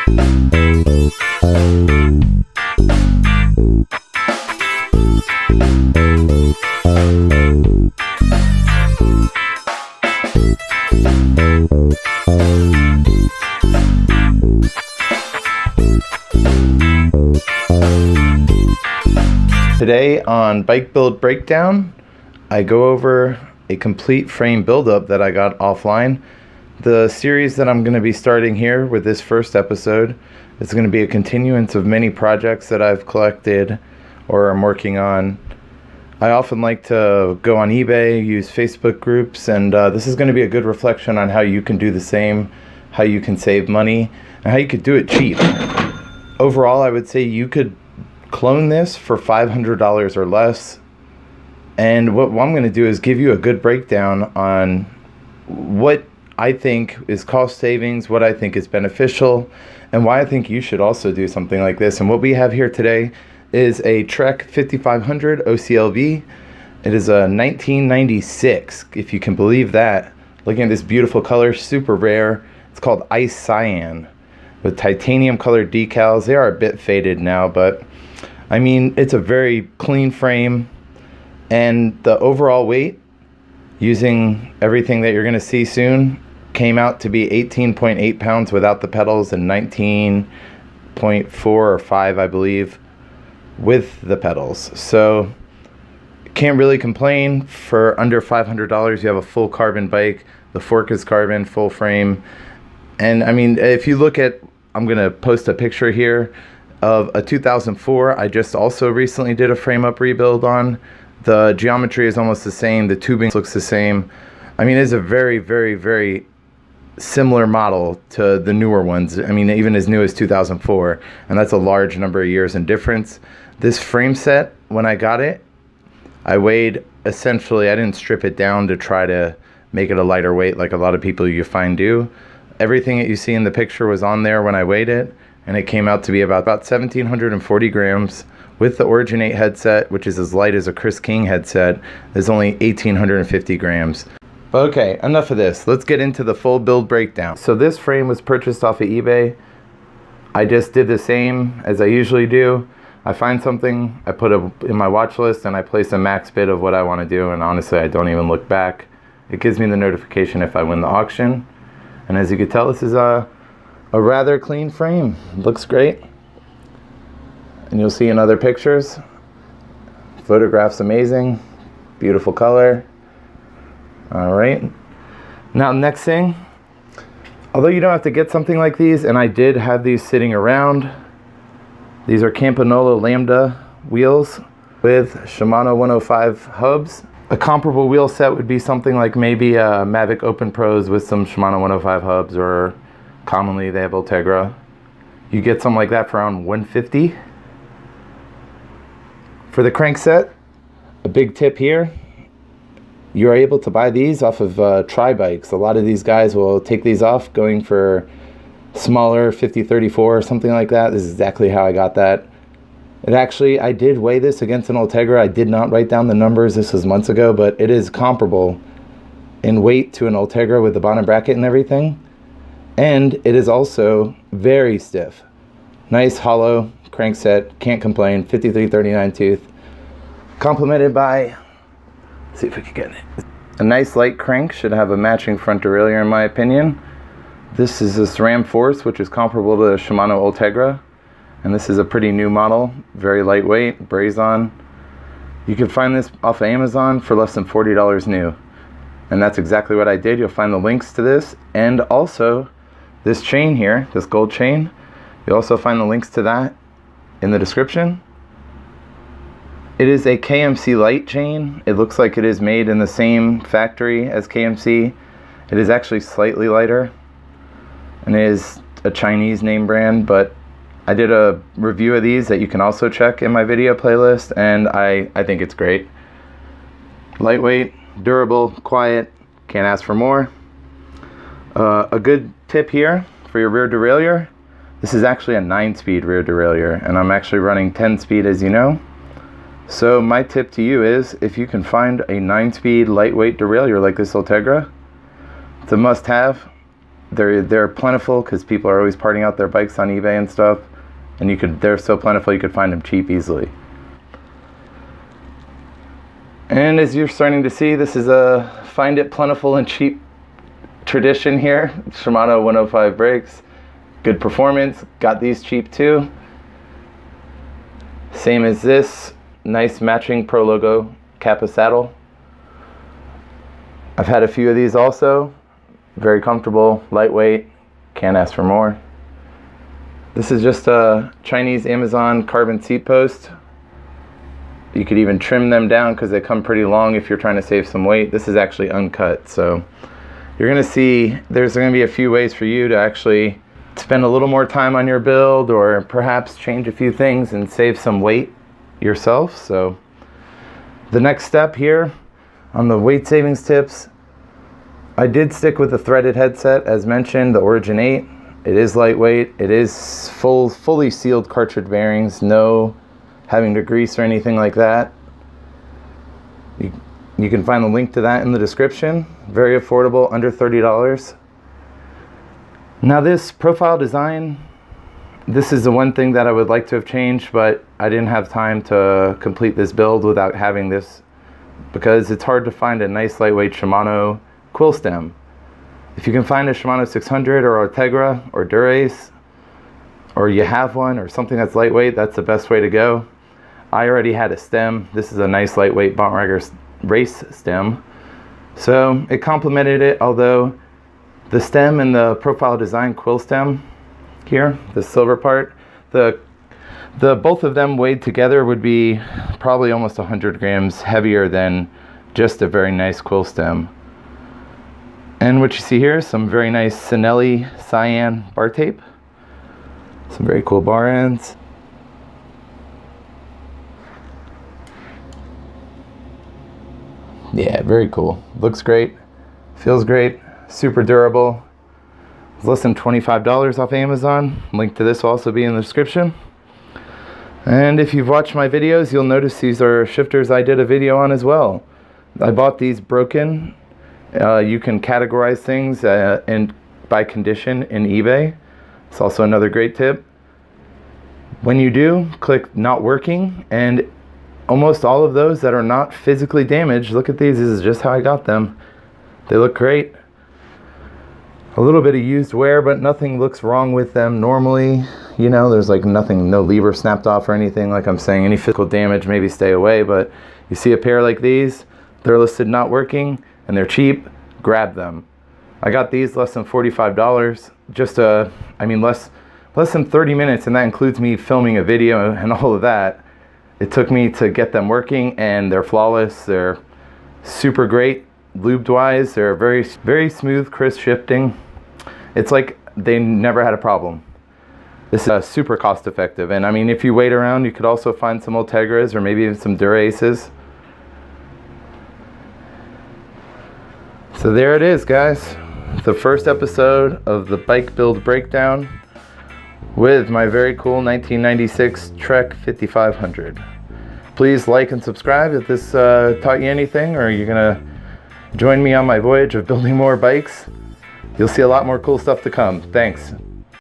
Today on Bike Build Breakdown, I go over a complete frame buildup that I got offline. The series that I'm going to be starting here with this first episode is going to be a continuance of many projects that I've collected or am working on. I often like to go on eBay, use Facebook groups, and this is going to be a good reflection on how you can do the same, how you can save money, and how you could do it cheap. Overall, I would say you could clone this for $500 or less, and what I'm going to do is give you a good breakdown on what I think is cost savings, what I think is beneficial, and why I think you should also do something like this. And what we have here today is a Trek 5500 OCLV. It is a 1996, if you can believe that. Looking at this beautiful color, super rare. It's called Ice Cyan with titanium colored decals. They are a bit faded now, but I mean, it's a very clean frame, and the overall weight, using everything that you're going to see soon, came out to be 18.8 pounds without the pedals and 19.4 or 5, I believe, with the pedals. So can't really complain. For under $500, you have a full carbon bike. The fork is carbon, full frame. And I mean, if you look at, I'm going to post a picture here of a 2004 I just also recently did a frame up rebuild on. The geometry is almost the same, the tubing looks the same. I mean, it's a very, very, very similar model to the newer ones. I mean, even as new as 2004, and that's a large number of years in difference. This frame set, when I got it, I weighed, essentially, I didn't strip it down to try to make it a lighter weight like a lot of people you find do. Everything that you see in the picture was on there when I weighed it, and it came out to be about 1,740 grams. With the Origin 8 headset, which is as light as a Chris King headset, is only 1,850 grams. But okay, enough of this. Let's get into the full build breakdown. So this frame was purchased off of eBay. I just did the same as I usually do. I find something, I put it in my watch list, and I place a max bid of what I want to do, and honestly, I don't even look back. It gives me the notification if I win the auction. And as you can tell, this is a rather clean frame. Looks great. And you'll see in other pictures. Photographs amazing. Beautiful color. Alright. Now next thing. Although you don't have to get something like these, and I did have these sitting around. These are Campagnolo Lamda wheels with Shimano 105 hubs. A comparable wheel set would be something like maybe a Mavic Open Pros with some Shimano 105 hubs, or commonly they have Ultegra. You get something like that for around $150. For the crank set, a big tip here, you are able to buy these off of Tri Bikes. A lot of these guys will take these off going for smaller 5034 or something like that. This is exactly how I got that. It actually, I did weigh this against an Ultegra. I did not write down the numbers, this was months ago, but it is comparable in weight to an Ultegra with the bottom bracket and everything. And it is also very stiff. Nice hollow crank set, can't complain. 5339 tooth. Complemented by, let's see if we can get it. A nice light crank, should have a matching front derailleur in my opinion. This is a SRAM Force, which is comparable to Shimano Ultegra. And this is a pretty new model, very lightweight, braze-on. You can find this off of Amazon for less than $40 new. And that's exactly what I did. You'll find the links to this, and also this chain here, this gold chain. You'll also find the links to that in the description. It is a KMC light chain. It looks like it is made in the same factory as KMC. It is actually slightly lighter, and it is a Chinese name brand, but I did a review of these that you can also check in my video playlist, and I think it's great. Lightweight, durable, quiet, can't ask for more. A good tip here for your rear derailleur. This is actually a 9-speed rear derailleur, and I'm actually running 10-speed, as you know. So my tip to you is, if you can find a 9-speed lightweight derailleur like this Ultegra, it's a must-have. they're plentiful because people are always parting out their bikes on eBay and stuff, and they're so plentiful you could find them cheap easily. And as you're starting to see, this is a find it plentiful and cheap tradition here. Shimano 105 brakes, good performance. Got these cheap too. Same as this, nice matching Pro logo Kappa saddle. I've had a few of these also. Very comfortable, lightweight, can't ask for more. This is just a Chinese Amazon carbon seat post. You could even trim them down because they come pretty long if you're trying to save some weight. This is actually uncut, so you're going to see there's going to be a few ways for you to actually spend a little more time on your build, or perhaps change a few things and save some weight yourself. So the next step here on the weight savings tips, I did stick with the threaded headset as mentioned, the Origin 8. It is lightweight. It is fully sealed cartridge bearings, no having to grease or anything like that. You can find the link to that in the description. Very affordable, under $30. Now this profile design, this is the one thing that I would like to have changed, but I didn't have time to complete this build without having this, because it's hard to find a nice lightweight Shimano quill stem. If you can find a Shimano 600 or Ortegra or Durace, or you have one or something that's lightweight, that's the best way to go. I already had a stem. This is a nice lightweight Bontrager race stem, so it complemented it. Although the stem and the profile design quill stem here, the silver part, the both of them weighed together would be probably almost 100 grams heavier than just a very nice quill stem. And what you see here is some very nice Sinelli cyan bar tape, some very cool bar ends. Yeah, very cool. Looks great, feels great, super durable. It's less than $25 off Amazon. Link to this will also be in the description. And if you've watched my videos, you'll notice these are shifters I did a video on as well. I bought these broken. You can categorize things by condition in eBay. It's also another great tip. When you do, click not working, and almost all of those that are not physically damaged, look at these, this is just how I got them. They look great. A little bit of used wear, but nothing looks wrong with them normally. You know, there's like nothing, no lever snapped off or anything. Like I'm saying, any physical damage, maybe stay away. But you see a pair like these, they're listed not working and they're cheap, grab them. I got these less than $45, just less than 30 minutes, and that includes me filming a video and all of that. It took me to get them working, and they're flawless. They're super great lubed wise. They're very, very smooth, crisp shifting. It's like they never had a problem. This is super cost effective, and I mean, if you wait around, you could also find some Ortegras or maybe even some Duraces. So there it is, guys. The first episode of the bike build breakdown with my very cool 1996 Trek 5500. Please like and subscribe if this taught you anything, or you're gonna join me on my voyage of building more bikes. You'll see a lot more cool stuff to come. Thanks.